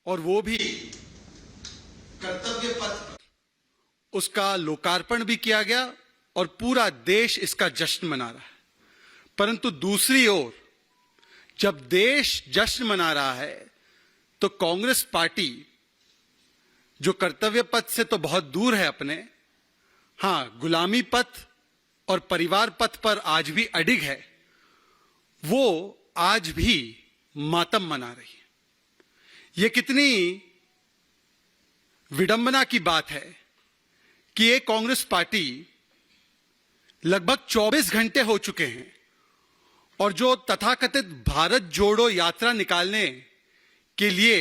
और वो भी कर्तव्य पथ पर उसका लोकार्पण भी किया गया और पूरा देश इसका जश्न मना रहा है। परंतु दूसरी ओर जब देश जश्न मना रहा है तो कांग्रेस पार्टी जो कर्तव्य पथ से तो बहुत दूर है अपने, हां, गुलामी पथ और परिवार पथ पर आज भी अडिग है, वो आज भी मातम मना रही है। यह कितनी विडंबना की बात है कि एक कांग्रेस पार्टी लगभग 24 घंटे हो चुके हैं और जो तथाकथित भारत जोड़ो यात्रा निकालने के लिए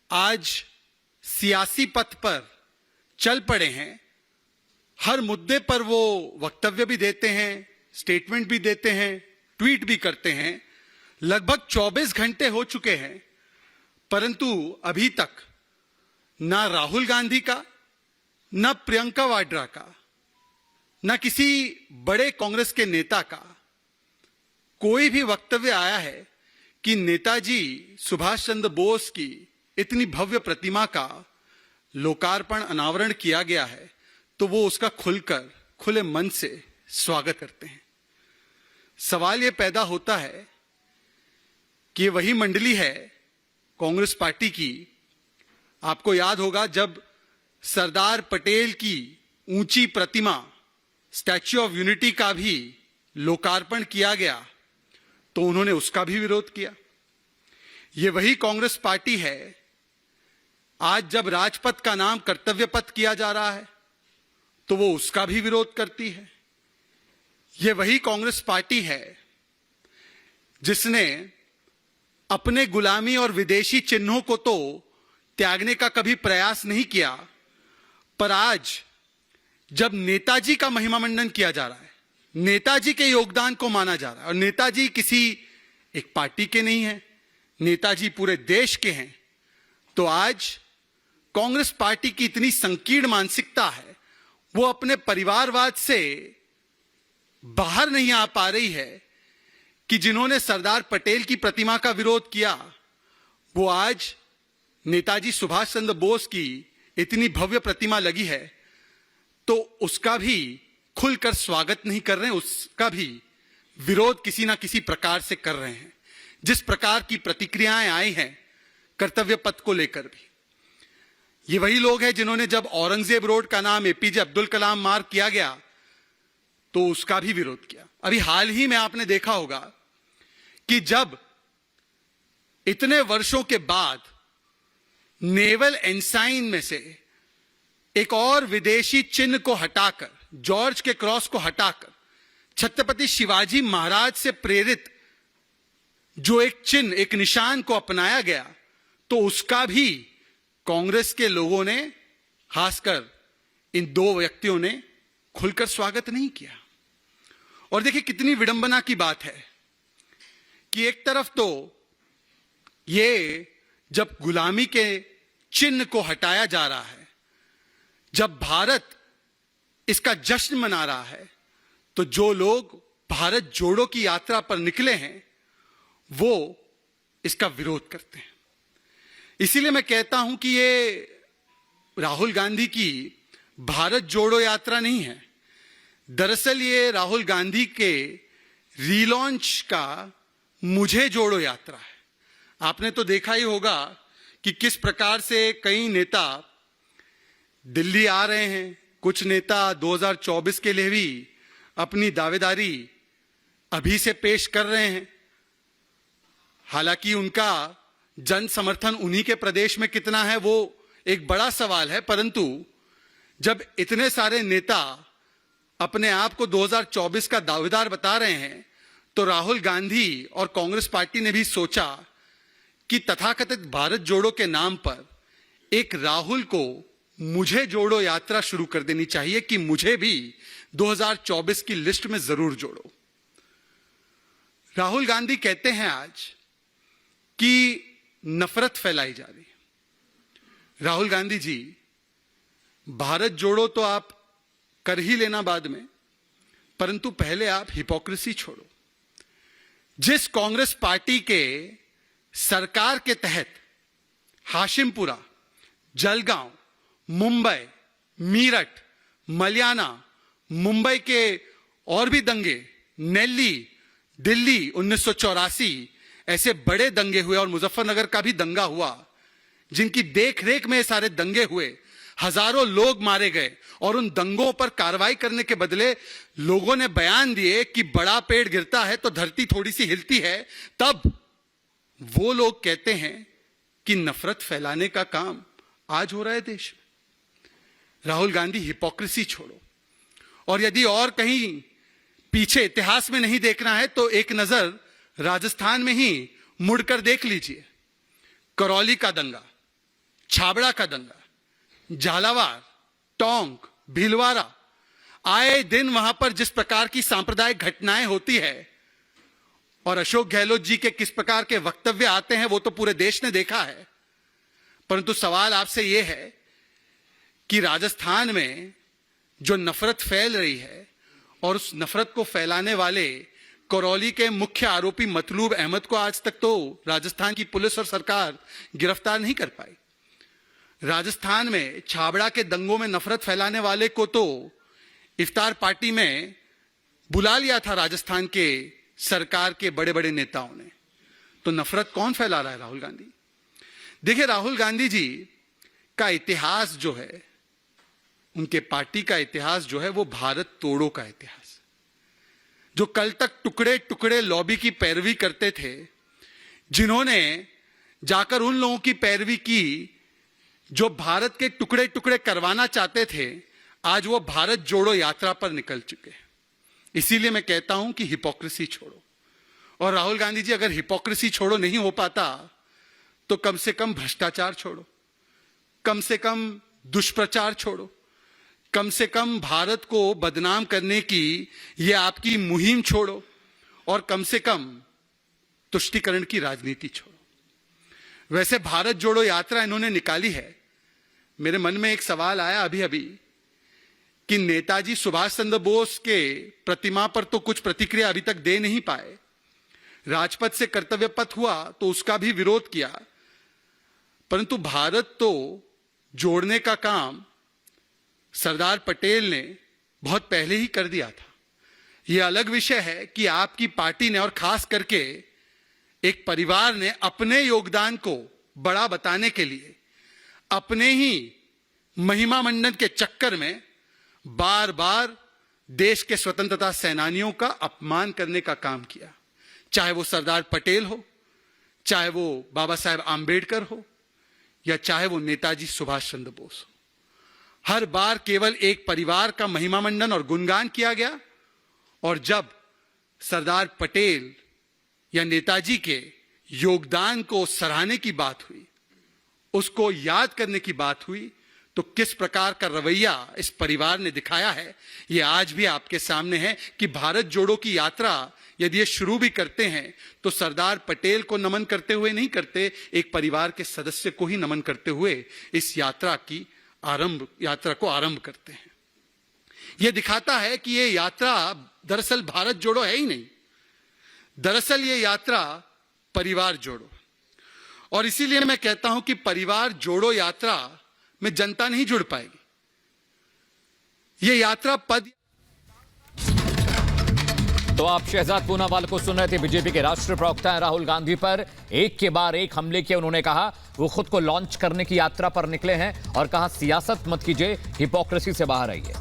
आज सियासी पथ पर चल पड़े हैं, हर मुद्दे पर वो वक्तव्य भी देते हैं, स्टेटमेंट भी देते हैं, ट्वीट भी करते हैं। लगभग 24 घंटे हो चुके हैं, परंतु अभी तक ना राहुल गांधी का, ना प्रियंका वाड्रा का, ना किसी बड़े कांग्रेस के नेता का कोई भी वक्तव्य आया है कि नेताजी सुभाष चंद्र बोस की इतनी भव्य प्रतिमा का लोकार्पण, अनावरण किया गया है, तो वो उसका खुलकर, खुले मन से स्वागत करते हैं। सवाल ये पैदा होता है कि वही मंडली है कांग्रेस पार्टी की, आपको याद होगा जब सरदार पटेल की ऊंची प्रतिमा स्टैच्यू ऑफ यूनिटी का भी लोकार्पण किया गया तो उन्होंने उसका भी विरोध किया। ये वही कांग्रेस पार्टी है आज जब राजपथ का नाम कर्तव्य पथ किया जा रहा है तो वो उसका भी विरोध करती है। ये वही कांग्रेस पार्टी है जिसने अपने गुलामी और विदेशी चिन्हों को तो त्यागने का कभी प्रयास नहीं किया, पर आज जब नेताजी का महिमा मंडन किया जा रहा है, नेताजी के योगदान को माना जा रहा है, और नेताजी किसी एक पार्टी के नहीं है, नेताजी पूरे देश के हैं, तो आज कांग्रेस पार्टी की इतनी संकीर्ण मानसिकता है, वो अपने परिवारवाद से बाहर नहीं आ पा रही है कि जिन्होंने सरदार पटेल की प्रतिमा का विरोध किया वो आज नेताजी सुभाष चंद्र बोस की इतनी भव्य प्रतिमा लगी है तो उसका भी खुलकर स्वागत नहीं कर रहे हैं, उसका भी विरोध किसी ना किसी प्रकार से कर रहे हैं। जिस प्रकार की प्रतिक्रियाएं आई हैं कर्तव्य पथ को लेकर भी, ये वही लोग हैं जिन्होंने जब औरंगजेब रोड का नाम एपीजे अब्दुल कलाम मार्ग किया गया तो उसका भी विरोध किया। अभी हाल ही में आपने देखा होगा कि जब इतने वर्षों के बाद नेवल एंसाइन में से एक और विदेशी चिन्ह को हटाकर, जॉर्ज के क्रॉस को हटाकर छत्रपति शिवाजी महाराज से प्रेरित जो एक चिन्ह, एक निशान को अपनाया गया, तो उसका भी कांग्रेस के लोगों ने, खासकर इन दो व्यक्तियों ने खुलकर स्वागत नहीं किया। और देखिए कितनी विडंबना की बात है कि एक तरफ तो ये जब गुलामी के चिन्ह को हटाया जा रहा है, जब भारत इसका जश्न मना रहा है, तो जो लोग भारत जोड़ो की यात्रा पर निकले हैं वो इसका विरोध करते हैं। इसीलिए मैं कहता हूं कि ये राहुल गांधी की भारत जोड़ो यात्रा नहीं है, दरअसल ये राहुल गांधी के रीलॉन्च का मुझे जोड़ो यात्रा है। आपने तो देखा ही होगा कि किस प्रकार से कई नेता दिल्ली आ रहे हैं, कुछ नेता 2024 के लिए भी अपनी दावेदारी अभी से पेश कर रहे हैं। हालांकि उनका जन समर्थन उन्हीं के प्रदेश में कितना है वो एक बड़ा सवाल है, परंतु जब इतने सारे नेता अपने आप को 2024 का दावेदार बता रहे हैं तो राहुल गांधी और कांग्रेस पार्टी ने भी सोचा कि तथाकथित भारत जोड़ो के नाम पर एक राहुल को मुझे जोड़ो यात्रा शुरू कर देनी चाहिए कि मुझे भी 2024 की लिस्ट में जरूर जोड़ो। राहुल गांधी कहते हैं आज कि नफरत फैलाई जा रही है। राहुल गांधी जी, भारत जोड़ो तो आप कर ही लेना बाद में, परंतु पहले आप हिपोक्रेसी छोड़ो। जिस कांग्रेस पार्टी के सरकार के तहत हाशिमपुरा, जलगांव, मुंबई, मीरठ, मलियाना, मुंबई के और भी दंगे, नेल्ली, दिल्ली 1984, ऐसे बड़े दंगे हुए और मुजफ्फरनगर का भी दंगा हुआ, जिनकी देखरेख में ये सारे दंगे हुए, हजारों लोग मारे गए और उन दंगों पर कार्रवाई करने के बदले लोगों ने बयान दिए कि बड़ा पेड़ गिरता है तो धरती थोड़ी सी हिलती है। तब वो लोग कहते हैं कि नफरत फैलाने का काम आज हो रहा है देश में। राहुल गांधी, हिपोक्रेसी छोड़ो, और यदि और कहीं पीछे इतिहास में नहीं देखना है तो एक नजर राजस्थान में ही मुड़कर देख लीजिए। करौली का दंगा, छाबड़ा का दंगा, झालावाड़, टोंक, भीलवाड़ा, आए दिन वहां पर जिस प्रकार की सांप्रदायिक घटनाएं होती है और अशोक गहलोत जी के किस प्रकार के वक्तव्य आते हैं वो तो पूरे देश ने देखा है। परंतु सवाल आपसे यह है कि राजस्थान में जो नफरत फैल रही है और उस नफरत को फैलाने वाले करौली के मुख्य आरोपी मतलूब अहमद को आज तक तो राजस्थान की पुलिस और सरकार गिरफ्तार नहीं कर पाई। राजस्थान में छाबड़ा के दंगों में नफरत फैलाने वाले को तो इफ्तार पार्टी में बुला लिया था राजस्थान के सरकार के बड़े बड़े नेताओं ने। तो नफरत कौन फैला रहा है? राहुल गांधी। देखिए, राहुल गांधी जी का इतिहास जो है, उनके पार्टी का इतिहास जो है वो भारत तोड़ो का इतिहास, जो कल तक टुकड़े टुकड़े लॉबी की पैरवी करते थे, जिन्होंने जाकर उन लोगों की पैरवी की जो भारत के टुकड़े टुकड़े करवाना चाहते थे, आज वो भारत जोड़ो यात्रा पर निकल चुके हैं। इसीलिए मैं कहता हूं कि हिपोक्रेसी छोड़ो। और राहुल गांधी जी, अगर हिपोक्रेसी छोड़ो नहीं हो पाता तो कम से कम भ्रष्टाचार छोड़ो, कम से कम दुष्प्रचार छोड़ो, कम से कम भारत को बदनाम करने की ये आपकी मुहिम छोड़ो, और कम से कम तुष्टीकरण की राजनीति छोड़ो। वैसे भारत जोड़ो यात्रा इन्होंने निकाली है। मेरे मन में एक सवाल आया अभी अभी कि नेताजी सुभाष चंद्र बोस के प्रतिमा पर तो कुछ प्रतिक्रिया अभी तक दे नहीं पाए। राजपथ से कर्तव्य पथ हुआ तो उसका भी विरोध किया, परंतु भारत तो जोड़ने का काम सरदार पटेल ने बहुत पहले ही कर दिया था। यह अलग विषय है कि आपकी पार्टी ने और खास करके एक परिवार ने अपने योगदान को बड़ा बताने के लिए अपने ही महिमा मंडन के चक्कर में बार बार देश के स्वतंत्रता सेनानियों का अपमान करने का काम किया। चाहे वो सरदार पटेल हो, चाहे वो बाबा साहेब आंबेडकर हो, या चाहे वो नेताजी सुभाष चंद्र बोस हो। हर बार केवल एक परिवार का महिमा मंडन और गुणगान किया गया, और जब सरदार पटेल या नेताजी के योगदान को सराहने की बात हुई, उसको याद करने की बात हुई, तो किस प्रकार का रवैया इस परिवार ने दिखाया है ये आज भी आपके सामने है। कि भारत जोड़ो की यात्रा यदि ये शुरू भी करते हैं तो सरदार पटेल को नमन करते हुए नहीं करते, एक परिवार के सदस्य को ही नमन करते हुए इस यात्रा को आरंभ करते हैं। यह दिखाता है कि यह यात्रा दरअसल भारत जोड़ो है ही नहीं, दरअसल यह यात्रा परिवार जोड़ो। और इसीलिए मैं कहता हूं कि परिवार जोड़ो यात्रा में जनता नहीं जुड़ पाएगी। यह यात्रा पद। तो आप शहजाद पूनावाला को सुन रहे थे। बीजेपी के राष्ट्रीय प्रवक्ता हैं राहुल गांधी पर एक के बाद एक हमले किए। उन्होंने कहा वो खुद को लॉन्च करने की यात्रा पर निकले हैं और कहा सियासत मत कीजिए, हिपोक्रेसी से बाहर आइए।